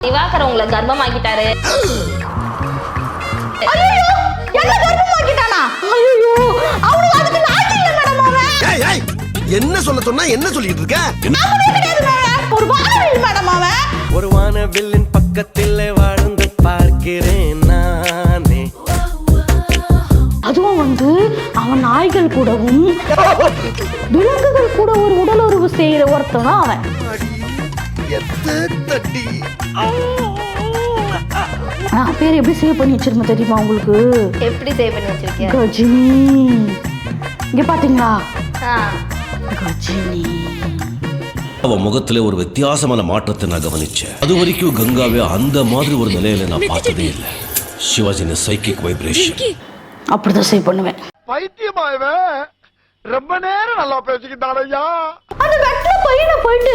திவாகர் உங்களை கர்ப்பமாக்கிட்டாரு. என்ன கர்ப்பமாக்கிட்டானா? ஐயோ அவனுக்கு அதுக்கு லாஜிக் இல்ல மேடம். அவன் ஏய் ஏய் என்ன சொல்ல சொன்னா என்ன சொல்லிட்டு இருக்க? ஒரு வானவில் மேடம். அவன் ஒரு வானவில்லின் பக்கத்தில் வாழ்ந்து பார்க்கிறேன் நானே. அதுவும் அவன் நாய்கள் கூடவும் விலங்குகள் கூட ஒரு உடலுறவு செய்யற ஒருத்தனா அவன். பேர் எப்படி சேவ் பண்ணி வச்சிருமா தெரியுமா உங்களுக்கு? எப்படி சேவ் பண்ணி வச்சிருக்கீங்க? கஜினி. இங்க பாத்தீங்களா? கஜினி. அவ முகத்துல ஒரு வித்தியாசமான மாற்றத்தை நான் கவனிச்சேன். அது வரைக்கும் கங்காவே அந்த மாதிரி ஒரு நிலையில நான் பார்த்ததே இல்லை. சிவாஜின சைக்கிக் வைப்ரேஷன். அப்படிதான் சேவ் பண்ணுவேன். பைத்தியமாயவே ரொம்ப நேரம் நல்லா பேசிக்கிட்டான் ஐயா. அந்த வெட்டின பையனை போயிட்டு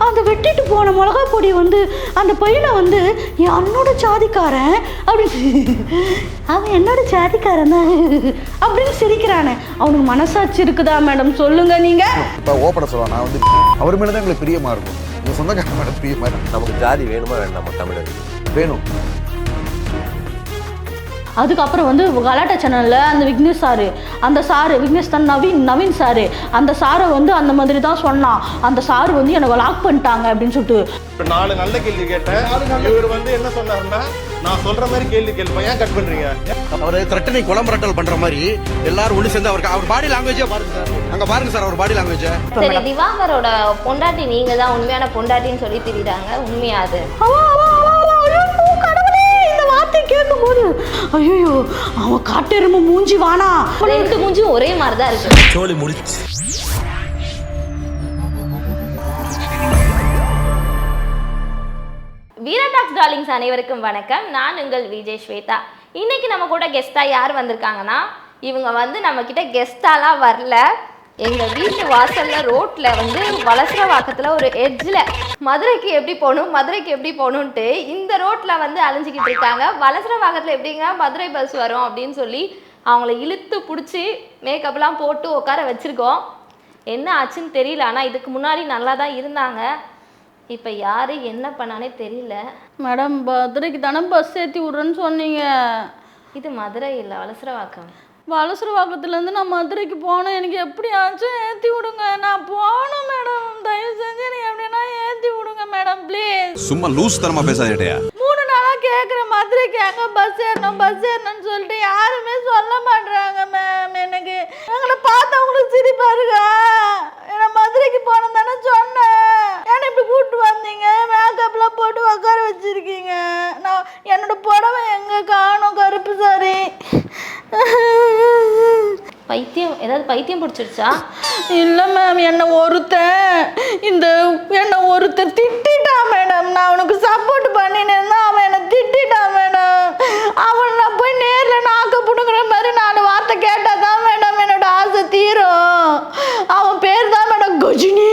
அந்த வெட்டிட்டு போன மிளகா பொடி அந்த பையனை என் அண்ணோட சாதிக்காரன் அப்படின்னு அவன் என்னோட சாதிக்காரன் தான் அப்படின்னு சிரிக்கிறானே. அவனுக்கு மனசாட்சி இருக்குதா மேடம்? சொல்லுங்க நீங்க. இப்போ ஓப்பன சொல்லுவா நான் அவர் மேலே தான் எங்களுக்கு பிரியமா இருக்கும். உங்க சொந்தக்கார மேடம் பிரியமா இருக்கும். நமக்கு ஜாதி வேணுமா வேண்டாமா? தமிழர் வேணும். அதுக்கப்புறம் கலாட்டா சேனலில் அந்த விக்னேஷ் சாரு, அந்த சாரு விக்னேஷ் தான் நவீன் சாரு, அந்த சாரை அந்த மாதிரி தான் சொன்னான். அந்த சாரு என்னை லாக் பண்ணிட்டாங்க அப்படின்னு சொல்லிட்டு 4 நல்ல கேள்வி கேட்டேன். இவர் என்ன சொன்னாருன்னா, நான் சொல்ற மாதிரி கேள்வி கேள்வி ஏன் கட் பண்றீங்க? அவர் த்ரெட்டனை குளம்பரட்டல் பண்ற மாதிரி எல்லாரும் ஒண்ணு சேர்ந்து அவர் பாடி லாங்குவேஜே பாருங்க சார். அங்க பாருங்க சார் அவர் பாடி லாங்குவேஜ். சரி, திவாகரோட பொண்டாட்டி நீங்க தான் உண்மையான பொண்டாட்டின்னு சொல்லி தெரியுறாங்க. உண்மையா அது? கேட்கும்போது ஐயோ அவன் காட்டெருமை மூஞ்சி வானா. 2 மூஞ்சும் ஒரே மாதிரி தான் இருக்கு. சோலி முடிச்சு. வீரா டாக்ஸ் டார்லிங்ஸ் அனைவருக்கும் வணக்கம். நான் உங்கள் விஜய் ஸ்வேதா. இன்னைக்கு நம்ம கூட கெஸ்டா யார் வந்திருக்காங்கன்னா, இவங்க நம்ம கிட்ட கெஸ்டாலாம் வரல. எங்கள் வீட்டு வாசலில் ரோட்டில் வலசரவாக்கத்தில் ஒரு எட்ஜில் மதுரைக்கு எப்படி போகணுன்ட்டு இந்த ரோட்டில் அலைஞ்சிக்கிட்டு இருக்காங்க. வலசரவாக்கத்தில் எப்படிங்க மதுரை பஸ் வரும் அப்படின்னு சொல்லி அவங்கள இழுத்து பிடிச்சி மேக்கப்லாம் போட்டு உட்கார வச்சுருக்கோம். என்ன ஆச்சுன்னு தெரியல. ஆனால் இதுக்கு முன்னாடி நல்லா தான் இருந்தாங்க. இப்போ யார் என்ன பண்ணானே தெரியல. மேடம் மதுரைக்கு தானே பஸ் ஏற்றி விட்றேன்னு சொன்னீங்க. இது மதுரை இல்லை, வலசரவாக்கம். வலசரவாக்கத்துலேருந்து நான் மதுரைக்கு போனேன். எனக்கு எப்படியாச்சும் ஏற்றி விடுங்க. நான் போகணும் மேடம். தயவு செஞ்சு எனக்கு எப்படின்னா ஏற்றி விடுங்க மேடம் ப்ளீஸ். சும்மா லூஸ் தரமா பேசாதேட்டையா. 3 நாளாக கேட்குறேன் மதுரைக்கு எங்கே பஸ் ஏறணும்னு சொல்லிட்டு யாருமே சொல்ல மாட்டுறாங்க மேம். எனக்கு எங்களை பார்த்தா உங்களுக்கு சிரிப்பா இருக்கா? நான் மதுரைக்கு போனேன் தானே சொன்னேன். ஏன்னா இப்படி கூப்பிட்டு வந்தீங்க, மேக்கப்லாம் போட்டு உட்கார வச்சிருக்கீங்க. நான் என்னோட புடவை எங்கே காணும்? கருப்பு சாரி. பைத்தியம் பிடிச்சிருச்சா? இல்லை மேம், என்னை ஒருத்தன் திட்டான் மேடம். நான் அவனுக்கு சப்போர்ட் பண்ணினேன் தான் அவன் என்னை திட்டான் மேடம். அவன் நான் போய் நேரில் நாக்க பிடுங்குற மாதிரி 4 வார்த்தை கேட்டால் தான் மேடம் என்னோட ஆசை தீரும். அவன் பேர் தான் மேடம் கஜினி.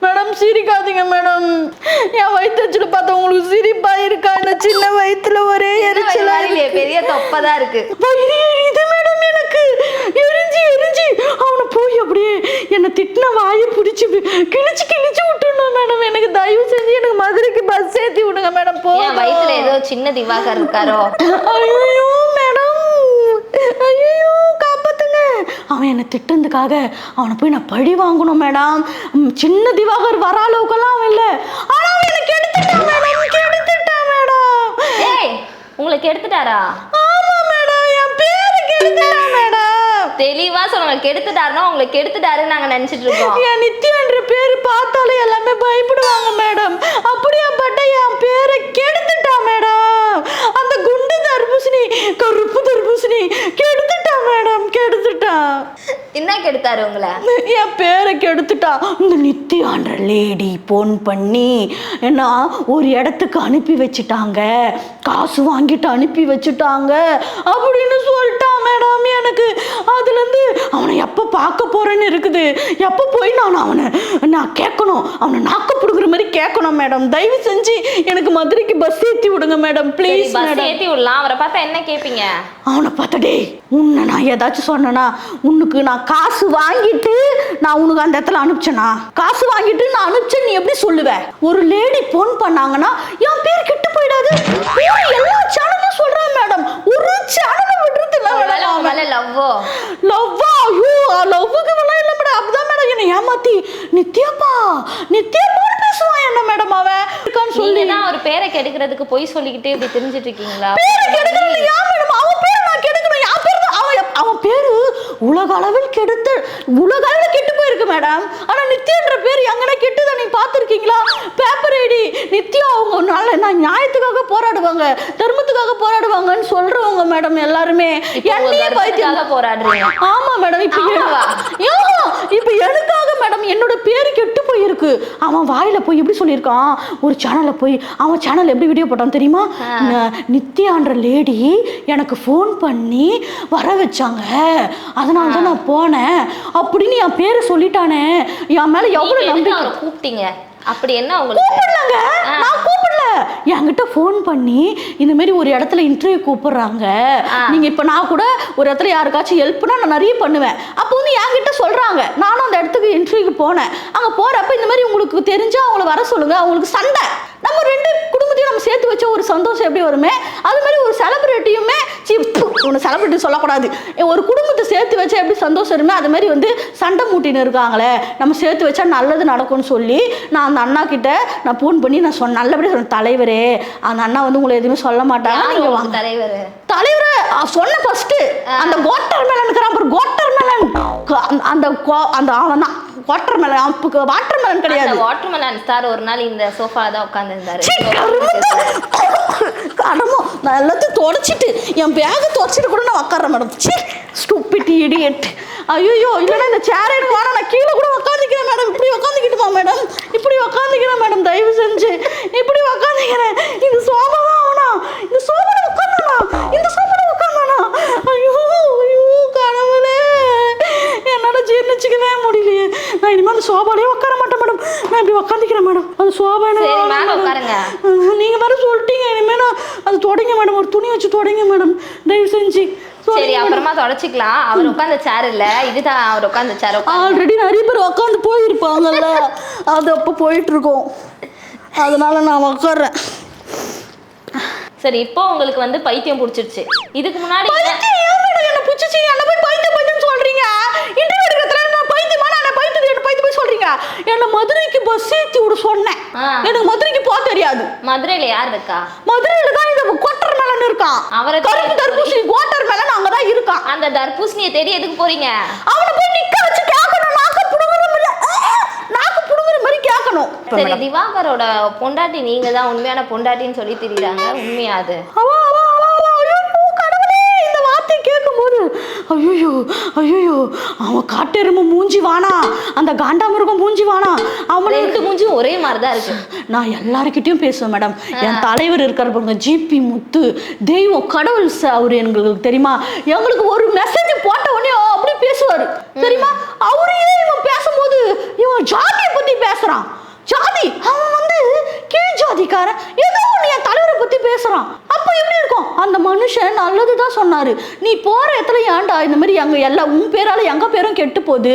மேடம் சிரிக்காதீங்க மேடம். என் வயிற்றுல பார்த்தா உங்களுக்கு சிரிப்பா இருக்கா? இந்த சின்ன வயிற்றுல ஒரே எரிச்சலா பெரிய தொப்பதான் இருக்கு. இது மேடம் எனக்கு எரிஞ்சு அவனை போய் அப்படியே என்னை திட்டின வாயை பிடிச்சி கிழிச்சு விட்டுணும் மேடம். எனக்கு தயவு செஞ்சு எனக்கு மதுரைக்கு பஸ் ஏற்றி விடுங்க மேடம். வயிற்றுல ஏதோ சின்ன திவாகர் இருக்காரோ? ஐயோ மேடம், ஐயோ காப்பாத்துங்க. அவன் என்னை திட்டதுக்காக அவனை போய் நான் பழி வாங்கணும் மேடம். சின்ன திவாகர் வர அளவுக்கெல்லாம் அவன் இல்லை. ஆனால் அவன் எனக்கு எடுத்துட்டான் மேடம். ஏய், உங்களுக்கு எடுத்துட்டாரா? ஆமா மேடம், என் பேரு கெடுத்துட்டான் மேடம். தெளிவா சொல்லுங்க. கெடுத்துட்டாருன்னா உங்களுக்கு கெடுத்துட்டாருன்னு நாங்க நினைச்சிட்டு இருக்கோம். என் நித்யான்ற பேரு பார்த்தாலே எல்லாமே பயப்படுவாங்க மேடம். அப்படியாப்பட்ட என் பேரை கெடுத்துட்டான் மேடம். அந்த குண்டு தர்பூசணி, கருப்பு தர்பூசணி கெடுத்துட்டான் மேடம். என்ன கெடுத்தாரு உங்களை? என் பேரை கெடுத்துட்டா. இந்த நித்யான்ற லேடி போன் பண்ணி என்ன ஒரு இடத்துக்கு அனுப்பி வச்சுட்டாங்க, காசு வாங்கிட்டு அனுப்பி வச்சுட்டாங்க அப்படின்னு சொல்லிட்டான் மேடம் எனக்கு அதுலேருந்து அவனை எப்போ பார்க்க போறேன்னு இருக்குது. எப்போ போய் நான் கேட்கணும், அவனை நாக்க பிடுங்குற மாதிரி கேட்கணும் மேடம். தயவு செஞ்சு எனக்கு மதுரைக்கு பஸ் ஏற்றி விடுங்க மேடம் ப்ளீஸ். பஸ் ஏற்றி விடலாம். அவரை பார்த்தா என்ன கேட்பீங்க? அவனை பார்த்தா டேய் உன்னை நான் ஏதாச்சும் சொன்னேன்னா உனக்கு நான் காசு வாங்கிட்டு நான் உனக்கு அந்த இடத்துல அனுப்பிச்சேனா? காசு வாங்கிட்டு நான் அனுப்பிச்சேன் நீ எப்படி சொல்லுவ? ஒரு லேடி போன் பண்ணாங்கன்னா என் பேர் கெட்டு போயிடாது. எல்லா சேனலும் சொல்றேன் மேடம், ஒரு சேனலை விடுறது இல்லை மேடம். லவ்வா ஐயோ லவ்வுக்கு வேணாம் இல்லை மேடம். அப்படிதான் மேடம் என்னை ஏமாத்தி நித்யாப்பான்னு பேசுவான் என்ன மேடம் அவன் சொல்லி தான் ஒரு பேரை கெடுக்கிறதுக்கு போய் சொல்லிக்கிட்டு இப்படி தெரிஞ்சிட்டு இருக்கீங்களா? பேரை கெடுக்கிறது யா மேடம்? அவன் பேரை நான் கெடுக்கணும்? யா பேர் அவன் பேரு உலக அளவில் கெட்டு போயிருக்கு மேடம். ஆனா நித்யான்ற பேர் எங்கனா கெட்டுதா நீ பாத்துருக்கீங்களா? பேப்பர் ஐடி நித்யா அவங்க நான் நியாயத்துக்காக போராடுவாங்க, தர்மத்துக்காக போராடுவாங்கன்னு சொல்றவங்க மேடம் எல்லாருமே. என்னையே பைத்தியக்காக போராடுறீங்க. ஆமா மேடம். இப்ப எனக்காக மேடம் என்னோட பேரு கெட்டு போயிருக்கு. அவன் வாயில போய் எப்படி சொல்லியிருக்கான், ஒரு சேனல்ல போய் அவன் சேனல் எப்படி வீடியோ போட்டான் தெரியுமா? நித்யான்ற லேடி எனக்கு ஃபோன் பண்ணி வர வச்சாங்க, அதனால தான் நான் போனேன் அப்படின்னு என் பேரை சொல்லிட்டானே. என் மேல எவ்வளவு நம்பிக்கை. கூப்பிட்டீங்க அப்படி என்ன உங்களுக்கு? கூப்பிடலங்க, நான் கூப்பிடல. என்கிட்ட ஃபோன் பண்ணி இந்த மாதிரி ஒரு இடத்துல இன்டர்வியூ கூப்பிடுறாங்க, நீங்க இப்ப நான் கூட ஒரு இடத்துல யாருக்காச்சும் ஹெல்ப்னா நான் நிறைய பண்ணுவேன். அப்போ வந்து என்கிட்ட சொல்றாங்க, நானும் அந்த இடத்துக்கு இன்டர்வியூக்கு போனேன். அங்க போறப்ப இந்த மாதிரி உங்களுக்கு தெரிஞ்சா அவங்கள வர சொல்லுங்க. அவங்களுக்கு சண்டை, நம்ம ரெண்டு குடும்பத்தையும் நம்ம சேர்த்து வச்ச ஒரு சந்தோஷம் எப்படி வருமே அது மாதிரி ஒரு செலிபிரிட்டியுமே ஒன்று செலிபிரிட்டி சொல்லக்கூடாது, ஒரு குடும்பத்தை சேர்த்து வச்சா எப்படி சந்தோஷம் வருமே அது மாதிரி வந்து சண்டை மூட்டின்னு இருக்காங்களே, நம்ம சேர்த்து வச்சா நல்லது நடக்கும்னு சொல்லி நான் அந்த அண்ணா கிட்ட நான் ஃபோன் பண்ணி நான் நல்லபடியாக சொன்னேன், தலைவரே அந்த அண்ணா வந்து உங்களை எதுவுமே சொல்ல மாட்டாங்க, நீங்க வாங்க. தலைவரே சொன்ன ஃபர்ஸ்ட் அந்த வாட்டர் மெலன் இருக்கிறான், வாட்டர் மெலன் அந்த அவன் தான் வாட்டர் மெலன், வாட்டர் மெலன் கிடையாது, வாட்டர் மெலன் ஸ்டார் ஒரு நாள் இந்த சோஃபால தான் உட்கார்ந்திருந்தாரு. கடமோ நான் எல்லாத்தையும் தொடச்சிட்டு என் பேக்கை தொடச்சிட்டு கூட நான் உட்கார்றேன் மேடம். Stupid idiot. ஐயோ இல்லைன்னா இந்த சேர் எனக்கு வேணாம், நான் கீழே கூட உட்காந்துக்கிறேன் மேடம். இப்படி உட்காந்துக்கிட்டுமா மேடம்? இப்படி உட்காந்துக்கிறேன் மேடம், தயவு செஞ்சு இப்படி உட்காந்துக்கிறேன். இந்த சோபா தான் ஆகணா, இந்த சோபால உட்காந்தானா, இந்த சோபால உட்காந்தானா? ஐயோ கடவுளே என்னால ஜீர்ணிச்சுக்கவே முடியலையே. நான் இனிமேல் அந்த சோபாலேயே உட்கார மாட்டேன் மேடம், நான் இப்படி உட்காந்துக்கிறேன் மேடம். அந்த சோபா நீங்க வேற சொல்லிட்டீங்க, இனிமேல் அது தொடங்க மேடம், ஒரு துணி வச்சு தொடங்க மேடம் தயவு செஞ்சு. சரி அப்புறமா தொடச்சிக்கலாம். அவர் உட்கார்ந்த சேர் இல்ல, இதுதான் அவர் உட்கார்ந்த சேர். ஆல்ரெடி நிறைய பேர் உட்காந்து போயிருப்பாங்கல்ல, அது அப்போ போயிட்டு இருக்கோம், அதனால நான் உட்கார்றேன். சரி இப்போ உங்களுக்கு வந்து பைத்தியம் பிடிச்சிருச்சு. இதுக்கு முன்னாடி என்ன பிடிச்சிச்சு? என்ன போய் பைத்தியம் சொல்றீங்க? இன்டர்வியூ எடுக்கிறதுல நான் பைத்தியமா? நான் பைத்தியம் போய் சொல்றீங்க? என்ன மதுரைக்கு பஸ் ஏத்தி விட சொன்னேன், எனக்கு மதுரைக்கு போக தெரியாது. மதுரையில யார் இருக்கா? மதுரையில தான் இந்த வாட்டர் மெலன் இருக்கான், அவரை கருப்பு தர்பூசணி வாட்டர் மெலன் அங்கதான் இருக்கான். அந்த தர்பூசணியை தேடி எதுக்கு போறீங்க? அவனை போய் நிக்க வச்சு கேட்கணும், நாக்கு புடுங்குற மாதிரி கேட்கணும். சரி திவாகரோட பொண்டாட்டி நீங்க தான் உண்மையான பொண்டாட்டின்னு சொல்லி திரிறாங்க, உண்மையா அது? ஐயோ அவன் காட்டெருமை மூஞ்சி வானா, அந்த காண்டாமிருகம் மூஞ்சி வானா, அவன் ரெண்டு மூஞ்சும் ஒரே மாதிரி தான் இருக்கு. நான் எல்லாருக்கிட்டையும் பேசுவேன் மேடம். என் தலைவர் இருக்கார் பாருங்க, ஜிபி முத்து, தெய்வம் கடவுள் அவரு எங்களுக்கு தெரியுமா, எங்களுக்கு ஒரு மெசேஜ் போட்ட உடனே அப்படி பேசுவாரு தெரியுமா. அவரையே இவன் பேசும்போது இவன் ஜாதியை பத்தி பேசுறான். ஜாதி அவன் வந்து கீழ் ஜாதிக்காரன், ஏதோ ஒன்று என் தலைவரை பத்தி பேசுறான். அப்போ எப்படி இருக்கும்? அந்த மனுஷன் நல்லதுதான் சொன்னாரு, நீ போற இடத்துல ஏன்டா இந்த மாதிரி எங்க எல்லாம் உன் பேரால எங்க பேரும் கெட்டு போகுது,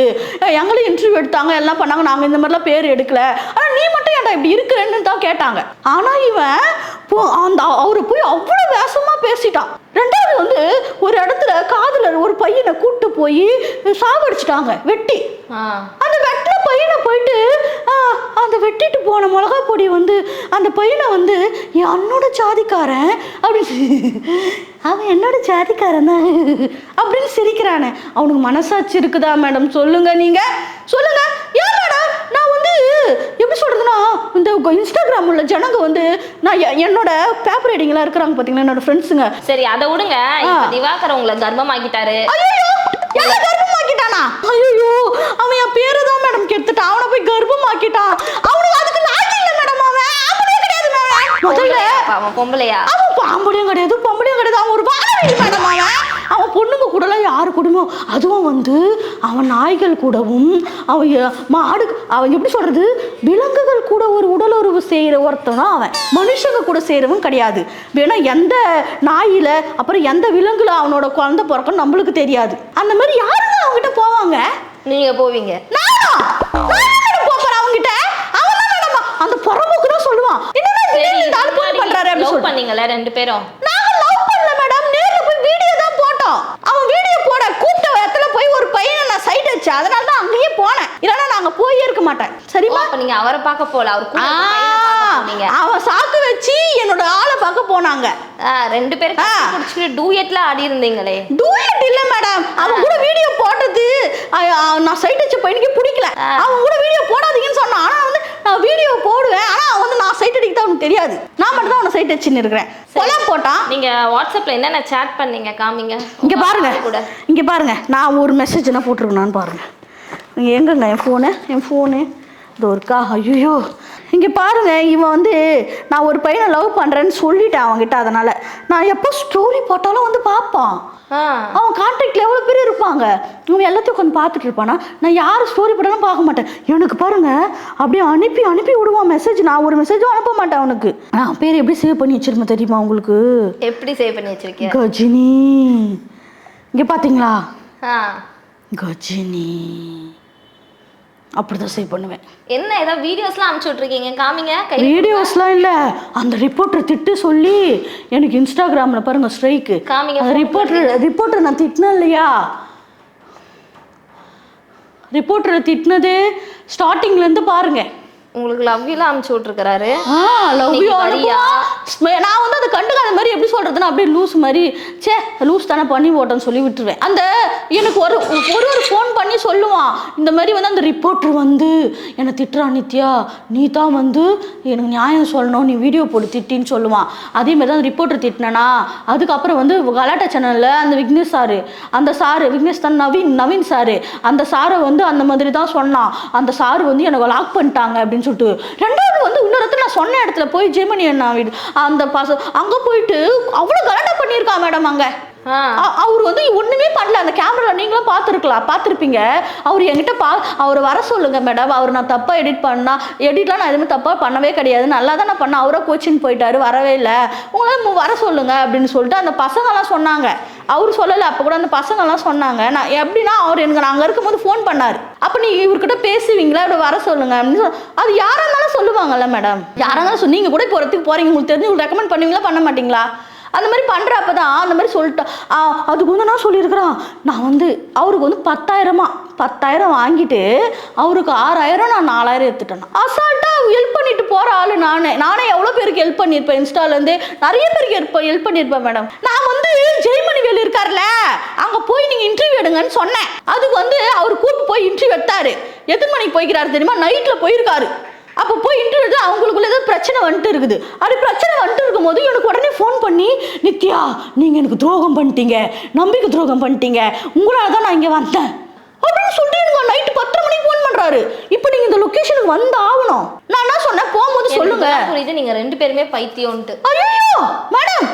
எங்களும் இன்டர்வியூ எடுத்தாங்க எல்லாம் பண்ணாங்க, நாங்க இந்த மாதிரிலாம் பேர் எடுக்கல, ஆனா நீ மட்டும் ஏன்டா இப்படி இருக்கிறேன்னு தான் கேட்டாங்க. ஆனா இவன் அந்த அவரை போய் அவ்வளவு வேசமா பேசிட்டான். ரெண்டாவது வந்து ஒரு இடத்துல காதலர் ஒரு பையனை கூட்டு போய் சாவடிச்சிட்டாங்க வெட்டி. அந்த வெட்டின பையனை போயிட்டு அந்த வெட்டிட்டு போன மிளகா பொடி வந்து அந்த பையனை வந்து என்னோட ஜாதிக்காரன் அப்படின்னு, அவன் என்னோட ஜாதிக்காரன் தான் அப்படின்னு சிரிக்கிறானே. அவனுக்கு மனசாட்சி இருக்குதா மேடம்? சொல்லுங்க, நீங்க சொல்லுங்க. ஏன் மேடம் நான் வந்து எப்படி சொல்றதுன்னா, இந்த இன்ஸ்டாகிராம் உள்ள ஜனங்க வந்து நான் என்னோட பேப்பர் ரைடிங்லாம் இருக்கிறாங்க பாத்தீங்கன்னா என்னோட ஃப்ரெண்ட்ஸுங்க. சரி அதை விடுங்க, திவாகர் உங்களை கர்ப்பமாக்கிட்டாரு. என்ன கர்ப்பமாக்கிட்டானா? ஐயோ அவன் என் பேரு தான் மேடம் கெடுத்துட்டான், அவனை போய் கர்ப்பமாக்கிட்டான். அவனுக்கு அதுக்கு லாஜிக் இல்ல மேடம், அவன் ஆம்பளையே கிடையாது மேடம். முதல்ல அவன் பொம்பளையா? அவன் ஆம்பளையும் கிடையாது பொம்பளையும் கிடையாது, அவன் ஒரு வாழை மேடம். அவன் பொண்ணுங்க கூடலாம் யாரு கூடவும், அதுவும் வந்து அவன் நாய்கள் கூடவும் அவன் மாடு, அவன் எப்படி சொல்றது, விலங்குகள் கூட ஒரு உடலுறவு செய்யற ஒருத்தனா அவன். மனுஷங்க கூட செய்யறவும் கிடையாது. வேணா எந்த நாயில அப்புறம் எந்த விலங்குல அவனோட குழந்தை பிறக்கணும் நம்மளுக்கு தெரியாது. அந்த மாதிரி யாருங்க அவங்ககிட்ட போவாங்க? நீங்க போவீங்க? அவங்கிட்ட அந்த புறம்போக்கு தான் சொல்லுவான். லவ் பண்ணீங்களா 2 பேரும்? நாங்க லவ் பண்ணல மேடம், நேர்ல போய் வீடியோ தான் போட்டோம். அவன் வீடியோ போட கூப்பிட்ட இடத்துல போய் ஒரு பையனை நான் சைட் அடிச்சு, அதனால தான் அங்கேயே போனேன். இல்லைன்னா நாங்க போயே இருக்க மாட்டேன். சரிமா? அப்ப நீங்க அவரை பார்க்க போல, அவர் கூட அவன் சாக்கு வச்சு என்னோட ஆளை பார்க்க போனாங்க. 2 பேரும் குடிச்சிட்டு டூயட்ல ஆடி இருந்தீங்களே? டூயட் இல்ல மேடம், அவன் கூட வீடியோ போட்டது நான் சைட் அடிச்ச பையனுக்கு பிடிக்கல. அவன் கூட வீடியோ போடாதீங்கன்னு சொன்னான். ஆனா வந்து நான் வீடியோ போடுவேன், ஆனா அவன் வந்து நான் சைட் அடிக்கிறது அவனுக்கு தெரியாது. நான் மட்டும் தான் அவனை சைட் அடிச்சுன்னு இருக்கிறேன். கொலம் போட்டான். நீங்க வாட்ஸ்அப்ல என்னென்ன சேட் பண்ணீங்க காமிங்க. இங்க பாருங்க, இங்க பாருங்க, நான் ஒரு மெசேஜ் என்ன போட்டிருக்கேன்னு பாருங்க. எங்கங்க என் ஃபோனு இது ஒருக்கா? ஐயோ, இங்கே பாருங்க, இவன் வந்து நான் ஒரு பையனை லவ் பண்ணுறேன்னு சொல்லிட்டேன் அவன்கிட்ட. அதனால நான் எப்போ ஸ்டோரி போட்டாலும் வந்து பார்ப்பான். அவன் கான்டாக்டில் எவ்வளோ பேர் இருப்பாங்க, இவன் எல்லாத்தையும் உட்காந்து பார்த்துட்டு இருப்பானா. நான் யார் ஸ்டோரி போட்டாலும் பார்க்க மாட்டேன். எனக்கு பாருங்க அப்படியே அனுப்பி விடுவான் மெசேஜ். நான் ஒரு மெசேஜும் அனுப்ப மாட்டேன் அவனுக்கு. நான் பேர் எப்படி சேவ் பண்ணி வச்சிருப்பேன் தெரியுமா உங்களுக்கு? எப்படி சேவ் பண்ணி வச்சிருக்கேன்? கஜினி. இங்கே பார்த்தீங்களா? கஜினி அப்படிதான் சேவ் பண்ணுவேன். என்ன ஏதோ வீடியோஸ்லாம் அனுப்பிச்சு விட்டுருக்கீங்க காமிங்க. வீடியோஸ்லாம் இல்லை, அந்த ரிப்போர்ட்டர் திட்டு சொல்லி எனக்கு இன்ஸ்டாகிராமில் பாருங்க ஸ்ட்ரைக்கு காமிங்க. ரிப்போர்ட்டர் நான் திட்டினேன் இல்லையா? ரிப்போர்ட்டரை திட்டினது ஸ்டார்டிங்லேருந்து பாருங்க. உங்களுக்கு லவ் யூலாம் அனுப்பிச்சு விட்டுருக்காரு. லவ் யூ நான் வந்து அதை கண்டுக்காத மாதிரி எப்படி சொல்றதுன்னா அப்படியே லூஸ் மாதிரி, சே லூஸ் தானே பண்ணி போட்டேன்னு சொல்லி விட்டுருவேன். அந்த எனக்கு ஒரு ஃபோன் பண்ணி சொல்லுவான், இந்த மாதிரி வந்து அந்த ரிப்போர்ட்டர் வந்து என்னை திட்டுறா, நித்யா நீ தான் வந்து எனக்கு நியாயம் சொல்லணும், நீ வீடியோ போட்டு திட்டின்னு சொல்லுவான். அதே மாதிரி தான் அந்த ரிப்போர்ட்டர் திட்டினா. அதுக்கப்புறம் வந்து கலாட்டா சேனலில் அந்த விக்னேஷ் சாரு, அந்த சாரு விக்னேஷ் தான் நவீன் சாரு, அந்த சாரை வந்து அந்த மாதிரி தான் சொன்னான். அந்த சாரு வந்து எனக்கு லாக் பண்ணிட்டாங்க அப்படின்னு சொல்லிட்டு. ரெண்டாவது வந்து இன்னொரு நான் சொன்ன இடத்துல போய் ஜெமினி அண்ணா வீடு அந்த அங்க போயிட்டு அவ்வளவு கலாட்டா பண்ணியிருக்கான் மேடம். அங்க அவர் வந்து ஒண்ணுமே பண்ணல. அந்த கேமரால நீங்களும் பார்த்துருப்பீங்க. அவர் என்கிட்ட அவர் வர சொல்லுங்க மேடம், அவர் நான் தப்பா எடிட்லாம் நான் எதுவுமே தப்பா பண்ணவே கிடையாது, நல்லா தான் நான் பண்ணேன், அவரா கோச்சின்னு போயிட்டாரு, வரவே இல்லை, உங்களால் வர சொல்லுங்க அப்படின்னு சொல்லிட்டு அந்த பசங்கெல்லாம் சொன்னாங்க. அவர் சொல்லலை, அப்போ கூட அந்த பசங்கெல்லாம் சொன்னாங்க. நான் எப்படின்னா அவர் எனக்கு அங்கே இருக்கும்போது ஃபோன் பண்ணார். அப்போ நீ இவர்கிட்ட பேசுவீங்களா, அப்படி வர சொல்லுங்க அப்படின்னு அது யாராக இருந்தாலும் சொல்லுவாங்கல்ல மேடம். யாராக இருந்தாலும் நீங்கள் கூட இப்போ ஒருத்துக்கு போகிறீங்க, உங்களுக்கு தெரிஞ்சு உங்களுக்கு ரெக்கமெண்ட் பண்ணுவீங்களா பண்ண மாட்டீங்களா? அந்த மாதிரி பண்ணுறப்ப தான் அந்த மாதிரி சொல்லிட்டேன். அதுக்கு வந்து நான் சொல்லியிருக்கிறேன், நான் வந்து அவருக்கு வந்து 10,000 வாங்கிட்டு அவருக்கு 6,000 நான் 4,000 எடுத்துட்டேன். அசால்ட்டாக ஹெல்ப் பண்ணிட்டு போகிற ஆள் நானே எவ்வளோ பேருக்கு ஹெல்ப் பண்ணியிருப்பேன். இன்ஸ்டாலேருந்து நிறைய பேருக்கு ஹெல்ப் பண்ணியிருப்பேன் மேடம். நான் வந்து ஜெய்மணி வேலு இருக்கார்ல, அங்கே போய் நீங்கள் இன்டர்வியூ எடுங்கன்னு சொன்னேன். அதுக்கு வந்து அவர் கூப்பிட்டு போய் இன்டர்வியூ எடுத்தாரு. எத்தனை மணிக்கு போய்க்கிறாரு தெரியுமா? நைட்டில் போயிருக்காரு. அப்போ போய் இன்டர்வியூ அவங்களுக்குள்ள ஏதோ பிரச்சனை வந்துட்டு இருக்குது. அப்படி பிரச்சனை வந்துட்டு இருக்கும்போது எனக்கு உடனே ஃபோன் பண்ணி, நித்யா நீங்கள் எனக்கு துரோகம் பண்ணிட்டீங்க, நம்பிக்கை துரோகம் பண்ணிட்டீங்க, உங்களால் தான் நான் இங்கே வந்தேன் அப்படின்னு சொல்லிட்டு எனக்கு நைட்டு 10 மணிக்கு ஃபோன் பண்ணுறாரு. இப்போ நீங்கள் இந்த லொக்கேஷனுக்கு வந்து ஆகணும். நான் என்ன சொன்னேன், போகும்போது சொல்லுங்க. புரியுது, நீங்கள் 2 பேருமே பைத்தியம்ட்டு. ஐயோ மேடம்,